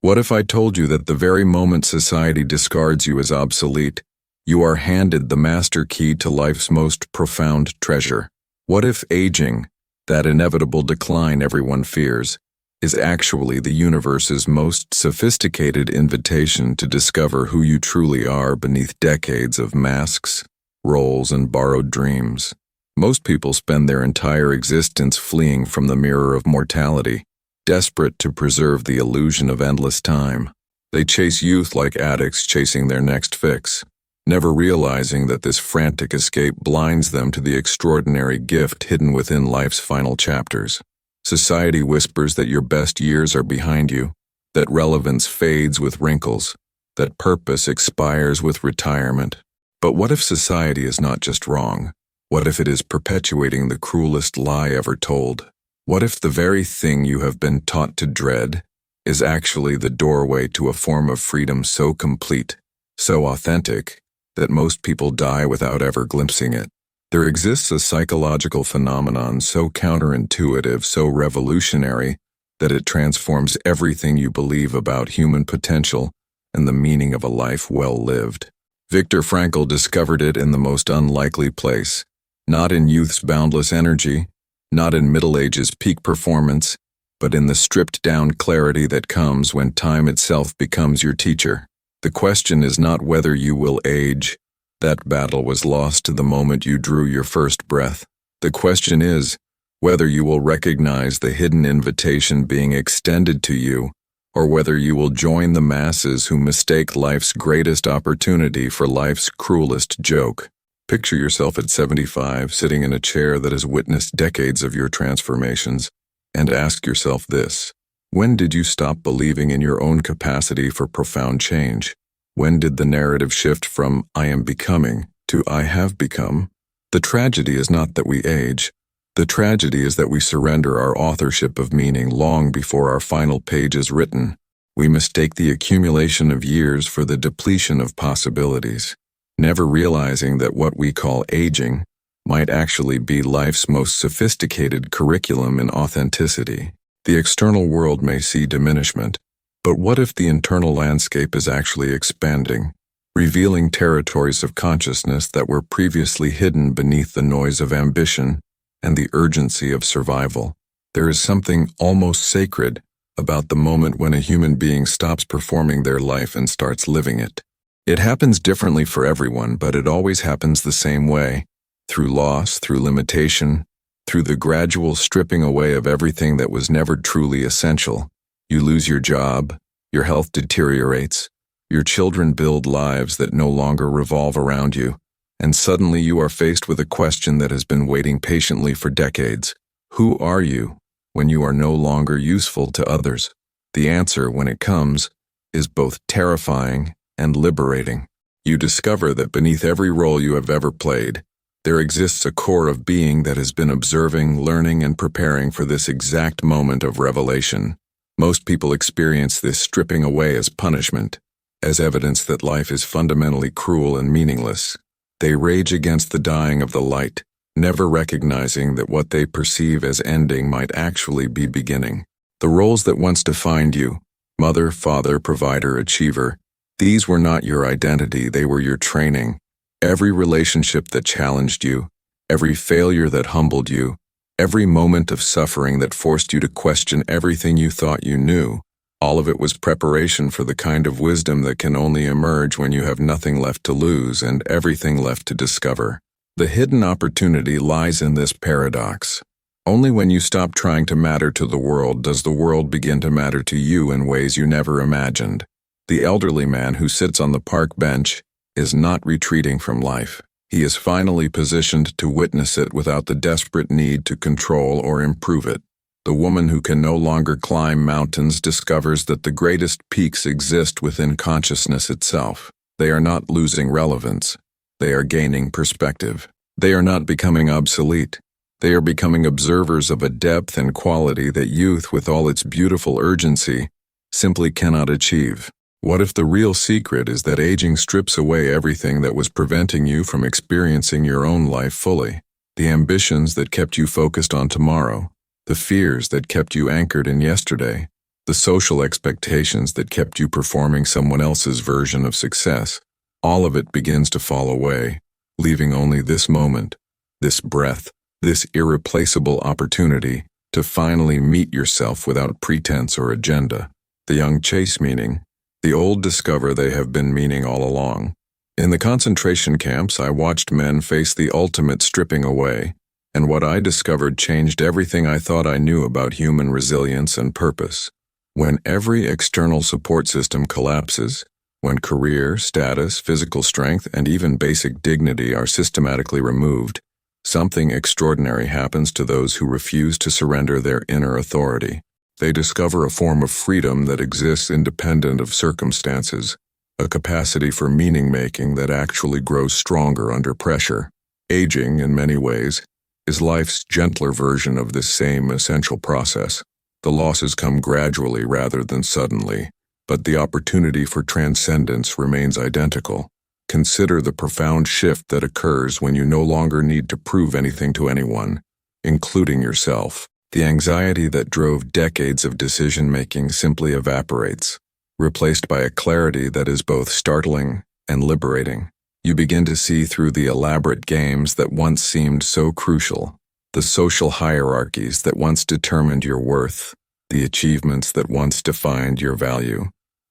What if I told you that the very moment society discards you as obsolete, you are handed the master key to life's most profound treasure? What if aging, that inevitable decline everyone fears, is actually the universe's most sophisticated invitation to discover who you truly are beneath decades of masks, roles, and borrowed dreams? Most people spend their entire existence fleeing from the mirror of mortality, desperate to preserve the illusion of endless time. They chase youth like addicts chasing their next fix, never realizing that this frantic escape blinds them to the extraordinary gift hidden within life's final chapters. Society whispers that your best years are behind you, that relevance fades with wrinkles, that purpose expires with retirement. But what if society is not just wrong? What if it is perpetuating the cruelest lie ever told? What if the very thing you have been taught to dread is actually the doorway to a form of freedom so complete, so authentic, that most people die without ever glimpsing it? There exists a psychological phenomenon so counterintuitive, so revolutionary, that it transforms everything you believe about human potential and the meaning of a life well lived. Viktor Frankl discovered it in the most unlikely place, not in youth's boundless energy, not in middle age's peak performance, but in the stripped-down clarity that comes when time itself becomes your teacher. The question is not whether you will age. That battle was lost to the moment you drew your first breath. The question is whether you will recognize the hidden invitation being extended to you, or whether you will join the masses who mistake life's greatest opportunity for life's cruelest joke. Picture yourself at 75, sitting in a chair that has witnessed decades of your transformations, and ask yourself this: when did you stop believing in your own capacity for profound change? When did the narrative shift from "I am becoming" to "I have become"? The tragedy is not that we age. The tragedy is that we surrender our authorship of meaning long before our final page is written. We mistake the accumulation of years for the depletion of possibilities, never realizing that what we call aging might actually be life's most sophisticated curriculum in authenticity. The external world may see diminishment, but what if the internal landscape is actually expanding, revealing territories of consciousness that were previously hidden beneath the noise of ambition and the urgency of survival? There is something almost sacred about the moment when a human being stops performing their life and starts living it. It happens differently for everyone, but it always happens the same way: through loss, through limitation, through the gradual stripping away of everything that was never truly essential. You lose your job, your health deteriorates, your children build lives that no longer revolve around you, and suddenly you are faced with a question that has been waiting patiently for decades. Who are you when you are no longer useful to others? The answer, when it comes, is both terrifying and liberating. You discover that beneath every role you have ever played, there exists a core of being that has been observing, learning, and preparing for this exact moment of revelation. Most people experience this stripping away as punishment, as evidence that life is fundamentally cruel and meaningless. They rage against the dying of the light, never recognizing that what they perceive as ending might actually be beginning. The roles that once defined you, mother, father, provider, achiever, these were not your identity, they were your training. Every relationship that challenged you, every failure that humbled you, every moment of suffering that forced you to question everything you thought you knew, all of it was preparation for the kind of wisdom that can only emerge when you have nothing left to lose and everything left to discover. The hidden opportunity lies in this paradox. Only when you stop trying to matter to the world does the world begin to matter to you in ways you never imagined. The elderly man who sits on the park bench is not retreating from life. He is finally positioned to witness it without the desperate need to control or improve it. The woman who can no longer climb mountains discovers that the greatest peaks exist within consciousness itself. They are not losing relevance. They are gaining perspective. They are not becoming obsolete. They are becoming observers of a depth and quality that youth, with all its beautiful urgency, simply cannot achieve. What if the real secret is that aging strips away everything that was preventing you from experiencing your own life fully? The ambitions that kept you focused on tomorrow, the fears that kept you anchored in yesterday, the social expectations that kept you performing someone else's version of success, all of it begins to fall away, leaving only this moment, this breath, this irreplaceable opportunity to finally meet yourself without pretense or agenda. The young chase meaning, the old discover they have been meaning all along. In the concentration camps, I watched men face the ultimate stripping away, and what I discovered changed everything I thought I knew about human resilience and purpose. When every external support system collapses, when career, status, physical strength, and even basic dignity are systematically removed, something extraordinary happens to those who refuse to surrender their inner authority. They discover a form of freedom that exists independent of circumstances, a capacity for meaning-making that actually grows stronger under pressure. Aging, in many ways, is life's gentler version of this same essential process. The losses come gradually rather than suddenly, but the opportunity for transcendence remains identical. Consider the profound shift that occurs when you no longer need to prove anything to anyone, including yourself. The anxiety that drove decades of decision-making simply evaporates, replaced by a clarity that is both startling and liberating. You begin to see through the elaborate games that once seemed so crucial, the social hierarchies that once determined your worth, the achievements that once defined your value.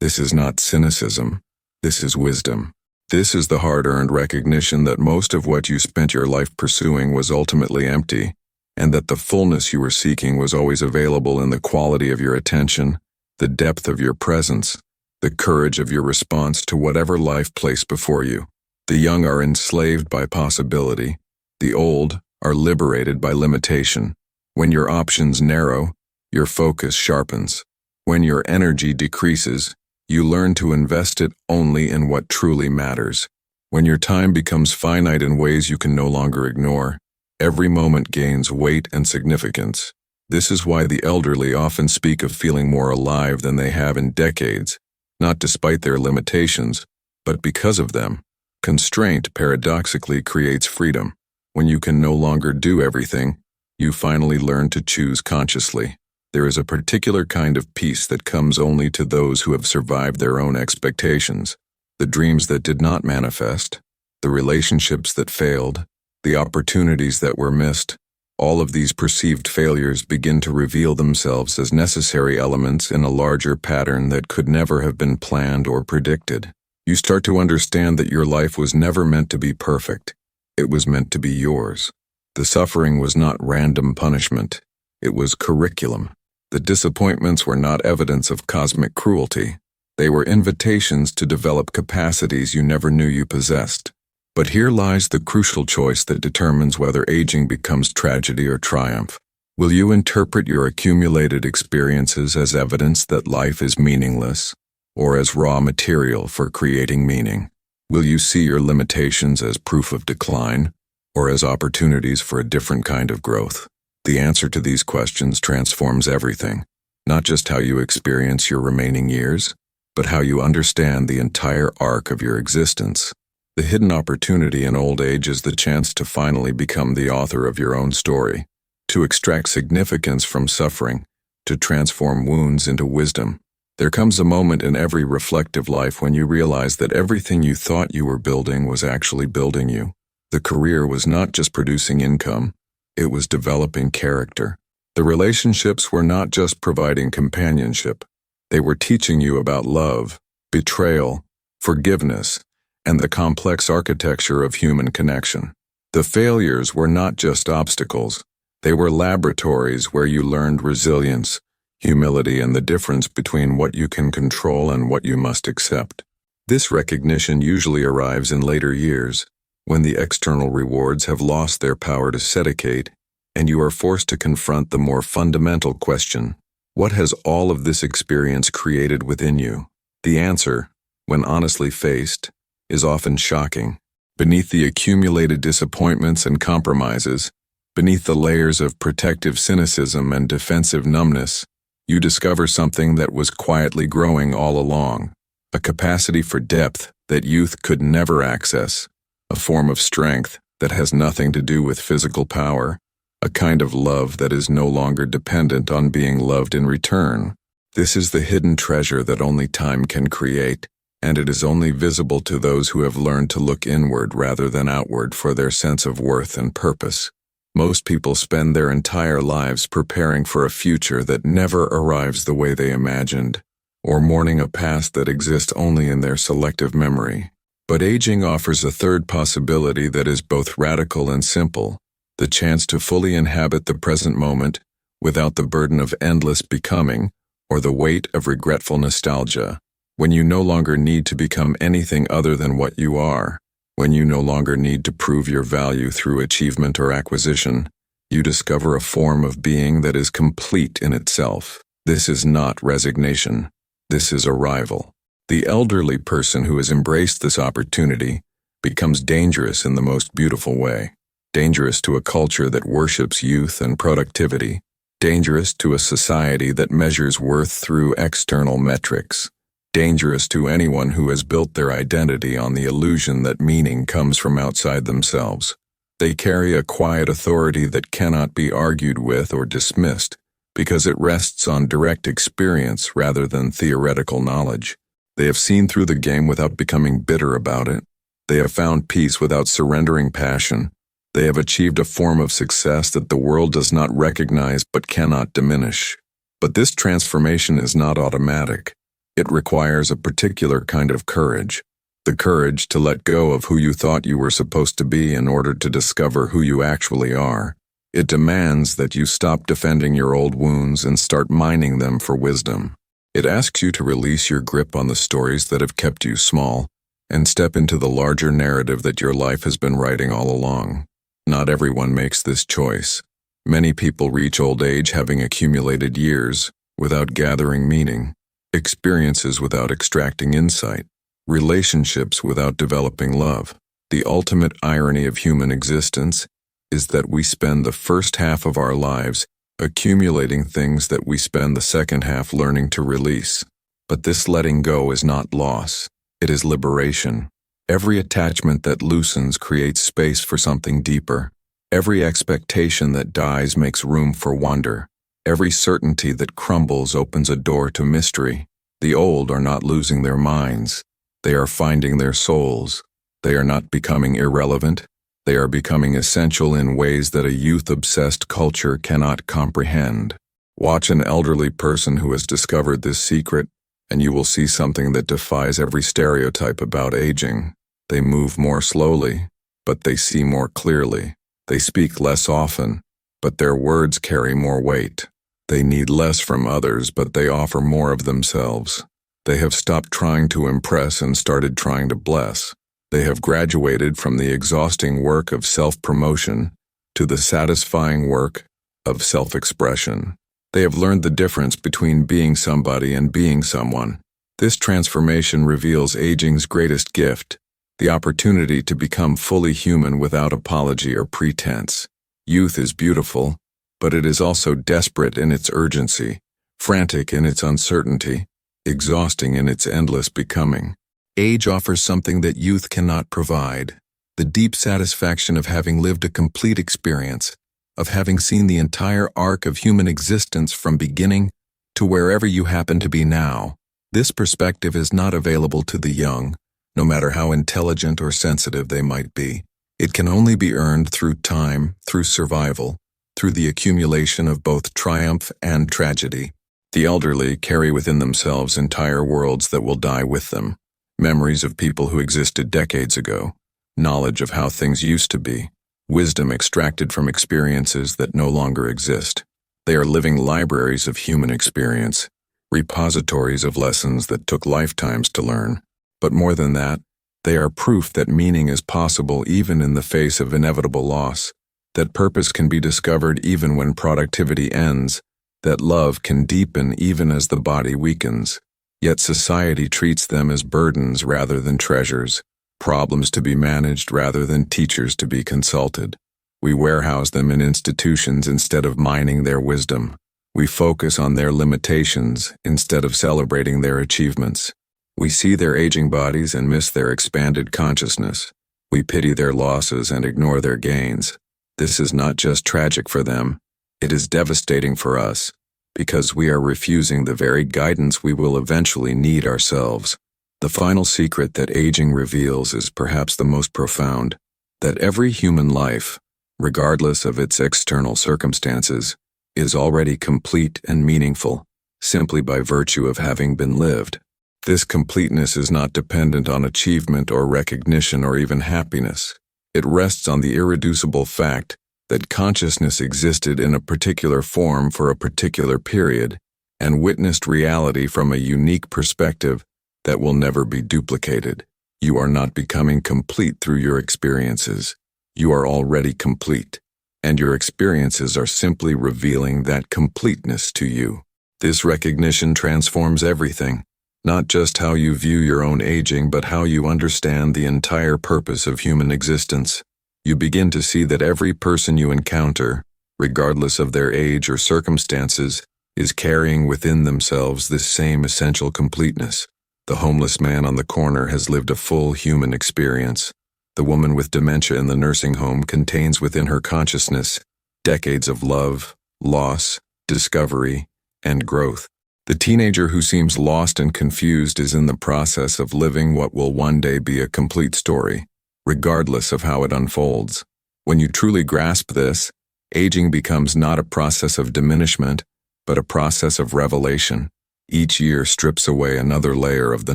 This is not cynicism. This is wisdom. This is the hard-earned recognition that most of what you spent your life pursuing was ultimately empty, and that the fullness you were seeking was always available in the quality of your attention, the depth of your presence, the courage of your response to whatever life placed before you. The young are enslaved by possibility. The old are liberated by limitation. When your options narrow, your focus sharpens. When your energy decreases, you learn to invest it only in what truly matters. When your time becomes finite in ways you can no longer ignore, every moment gains weight and significance. This is why the elderly often speak of feeling more alive than they have in decades, not despite their limitations, but because of them. Constraint paradoxically creates freedom. When you can no longer do everything, you finally learn to choose consciously. There is a particular kind of peace that comes only to those who have survived their own expectations, the dreams that did not manifest, the relationships that failed, the opportunities that were missed. All of these perceived failures begin to reveal themselves as necessary elements in a larger pattern that could never have been planned or predicted. You start to understand that your life was never meant to be perfect. It was meant to be yours. The suffering was not random punishment. It was curriculum. The disappointments were not evidence of cosmic cruelty. They were invitations to develop capacities you never knew you possessed. But here lies the crucial choice that determines whether aging becomes tragedy or triumph. Will you interpret your accumulated experiences as evidence that life is meaningless, or as raw material for creating meaning? Will you see your limitations as proof of decline, or as opportunities for a different kind of growth? The answer to these questions transforms everything, not just how you experience your remaining years, but how you understand the entire arc of your existence. The hidden opportunity in old age is the chance to finally become the author of your own story, to extract significance from suffering, to transform wounds into wisdom. There comes a moment in every reflective life when you realize that everything you thought you were building was actually building you. The career was not just producing income, it was developing character. The relationships were not just providing companionship, they were teaching you about love, betrayal, forgiveness, and the complex architecture of human connection. The failures were not just obstacles, they were laboratories where you learned resilience, humility, and the difference between what you can control and what you must accept. This recognition usually arrives in later years, when the external rewards have lost their power to sedate, and you are forced to confront the more fundamental question: what has all of this experience created within you? The answer, when honestly faced, is often shocking. Beneath the accumulated disappointments and compromises, beneath the layers of protective cynicism and defensive numbness, you discover something that was quietly growing all along, a capacity for depth that youth could never access, a form of strength that has nothing to do with physical power, a kind of love that is no longer dependent on being loved in return. This is the hidden treasure that only time can create, and it is only visible to those who have learned to look inward rather than outward for their sense of worth and purpose. Most people spend their entire lives preparing for a future that never arrives the way they imagined, or mourning a past that exists only in their selective memory. But aging offers a third possibility that is both radical and simple, the chance to fully inhabit the present moment without the burden of endless becoming or the weight of regretful nostalgia. When you no longer need to become anything other than what you are, when you no longer need to prove your value through achievement or acquisition, you discover a form of being that is complete in itself. This is not resignation. This is arrival. The elderly person who has embraced this opportunity becomes dangerous in the most beautiful way. Dangerous to a culture that worships youth and productivity. Dangerous to a society that measures worth through external metrics. Dangerous to anyone who has built their identity on the illusion that meaning comes from outside themselves. They carry a quiet authority that cannot be argued with or dismissed because it rests on direct experience rather than theoretical knowledge. They have seen through the game without becoming bitter about it. They have found peace without surrendering passion. They have achieved a form of success that the world does not recognize but cannot diminish. But this transformation is not automatic. It requires a particular kind of courage. The courage to let go of who you thought you were supposed to be in order to discover who you actually are. It demands that you stop defending your old wounds and start mining them for wisdom. It asks you to release your grip on the stories that have kept you small and step into the larger narrative that your life has been writing all along. Not everyone makes this choice. Many people reach old age having accumulated years without gathering meaning, experiences without extracting insight, relationships without developing love. The ultimate irony of human existence is that we spend the first half of our lives accumulating things that we spend the second half learning to release. But this letting go is not loss. It is liberation. Every attachment that loosens creates space for something deeper. Every expectation that dies makes room for wonder. Every certainty that crumbles opens a door to mystery. The old are not losing their minds. They are finding their souls. They are not becoming irrelevant. They are becoming essential in ways that a youth-obsessed culture cannot comprehend. Watch an elderly person who has discovered this secret, and you will see something that defies every stereotype about aging. They move more slowly, but they see more clearly. They speak less often, but their words carry more weight. They need less from others, but they offer more of themselves. They have stopped trying to impress and started trying to bless. They have graduated from the exhausting work of self-promotion to the satisfying work of self-expression. They have learned the difference between being somebody and being someone. This transformation reveals aging's greatest gift, the opportunity to become fully human without apology or pretense. Youth is beautiful, but it is also desperate in its urgency, frantic in its uncertainty, exhausting in its endless becoming. Age offers something that youth cannot provide, the deep satisfaction of having lived a complete experience, of having seen the entire arc of human existence from beginning to wherever you happen to be now. This perspective is not available to the young, no matter how intelligent or sensitive they might be. It can only be earned through time, through survival, through the accumulation of both triumph and tragedy. The elderly carry within themselves entire worlds that will die with them. Memories of people who existed decades ago, knowledge of how things used to be, wisdom extracted from experiences that no longer exist. They are living libraries of human experience, repositories of lessons that took lifetimes to learn. But more than that, they are proof that meaning is possible even in the face of inevitable loss, that purpose can be discovered even when productivity ends, that love can deepen even as the body weakens. Yet society treats them as burdens rather than treasures, problems to be managed rather than teachers to be consulted. We warehouse them in institutions instead of mining their wisdom. We focus on their limitations instead of celebrating their achievements. We see their aging bodies and miss their expanded consciousness. We pity their losses and ignore their gains. This is not just tragic for them, it is devastating for us, because we are refusing the very guidance we will eventually need ourselves. The final secret that aging reveals is perhaps the most profound, that every human life, regardless of its external circumstances, is already complete and meaningful, simply by virtue of having been lived. This completeness is not dependent on achievement or recognition or even happiness. It rests on the irreducible fact that consciousness existed in a particular form for a particular period and witnessed reality from a unique perspective that will never be duplicated. You are not becoming complete through your experiences. You are already complete, and your experiences are simply revealing that completeness to you. This recognition transforms everything, not just how you view your own aging, but how you understand the entire purpose of human existence. You begin to see that every person you encounter, regardless of their age or circumstances, is carrying within themselves this same essential completeness. The homeless man on the corner has lived a full human experience. The woman with dementia in the nursing home contains within her consciousness decades of love, loss, discovery, and growth. The teenager who seems lost and confused is in the process of living what will one day be a complete story, regardless of how it unfolds. When you truly grasp this, aging becomes not a process of diminishment, but a process of revelation. Each year strips away another layer of the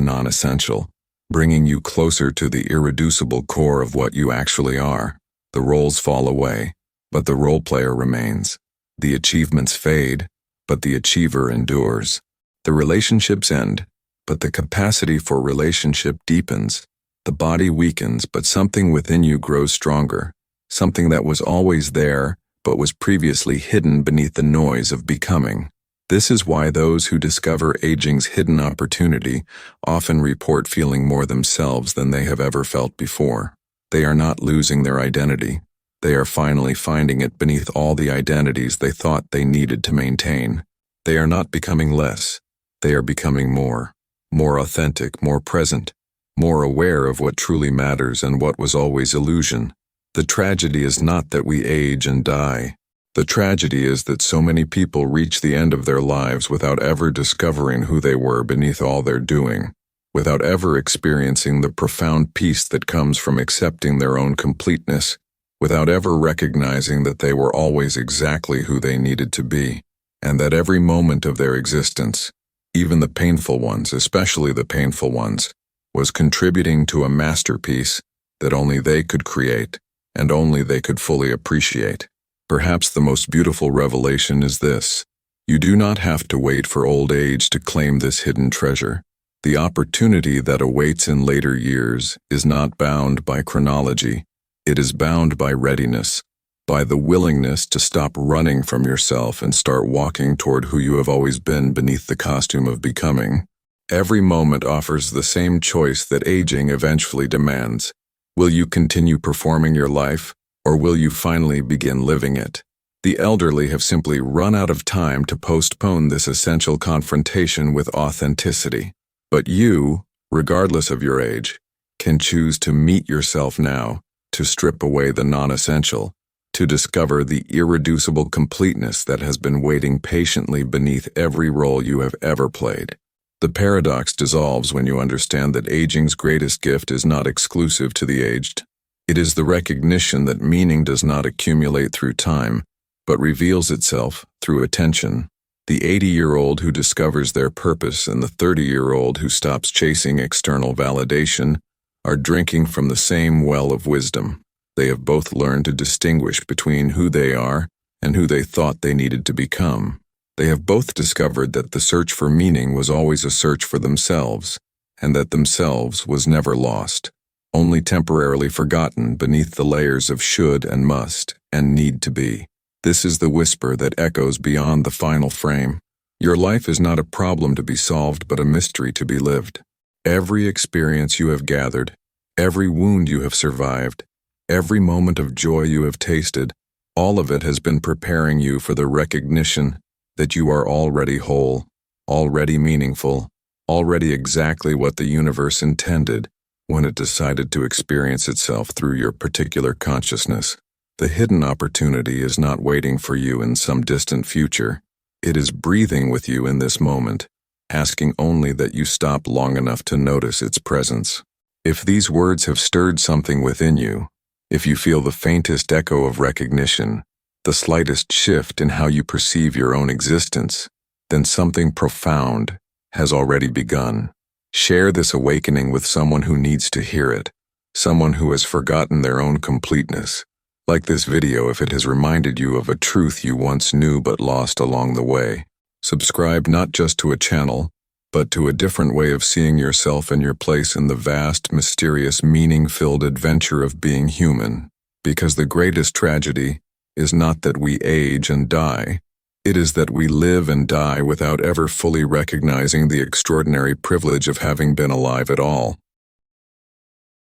non-essential, bringing you closer to the irreducible core of what you actually are. The roles fall away, but the role player remains. The achievements fade, but the achiever endures. The relationships end, but the capacity for relationship deepens. The body weakens, but something within you grows stronger, something that was always there, but was previously hidden beneath the noise of becoming. This is why those who discover aging's hidden opportunity often report feeling more themselves than they have ever felt before. They are not losing their identity. They are finally finding it beneath all the identities they thought they needed to maintain. They are not becoming less. They are becoming more authentic, more present, more aware of what truly matters and what was always illusion. The tragedy is not that we age and die. The tragedy is that so many people reach the end of their lives without ever discovering who they were beneath all their doing, without ever experiencing the profound peace that comes from accepting their own completeness, without ever recognizing that they were always exactly who they needed to be, and that every moment of their existence, even the painful ones, especially the painful ones, was contributing to a masterpiece that only they could create and only they could fully appreciate. Perhaps the most beautiful revelation is this: you do not have to wait for old age to claim this hidden treasure. The opportunity that awaits in later years is not bound by chronology. It is bound by readiness, by the willingness to stop running from yourself and start walking toward who you have always been beneath the costume of becoming. Every moment offers the same choice that aging eventually demands. Will you continue performing your life, or will you finally begin living it? The elderly have simply run out of time to postpone this essential confrontation with authenticity. But you, regardless of your age, can choose to meet yourself now, to strip away the non-essential, to discover the irreducible completeness that has been waiting patiently beneath every role you have ever played. The paradox dissolves when you understand that aging's greatest gift is not exclusive to the aged. It is the recognition that meaning does not accumulate through time, but reveals itself through attention. The 80-year-old who discovers their purpose and the 30-year-old who stops chasing external validation are drinking from the same well of wisdom. They have both learned to distinguish between who they are and who they thought they needed to become. They have both discovered that the search for meaning was always a search for themselves, and that themselves was never lost, only temporarily forgotten beneath the layers of should and must and need to be. This is the whisper that echoes beyond the final frame. Your life is not a problem to be solved, but a mystery to be lived. Every experience you have gathered, every wound you have survived, every moment of joy you have tasted, all of it has been preparing you for the recognition that you are already whole, already meaningful, already exactly what the universe intended when it decided to experience itself through your particular consciousness. The hidden opportunity is not waiting for you in some distant future. It is breathing with you in this moment, asking only that you stop long enough to notice its presence. If these words have stirred something within you, if you feel the faintest echo of recognition, the slightest shift in how you perceive your own existence, then something profound has already begun. Share this awakening with someone who needs to hear it, someone who has forgotten their own completeness. Like this video if it has reminded you of a truth you once knew but lost along the way. Subscribe not just to a channel, but to a different way of seeing yourself and your place in the vast, mysterious, meaning-filled adventure of being human. Because the greatest tragedy is not that we age and die, it is that we live and die without ever fully recognizing the extraordinary privilege of having been alive at all.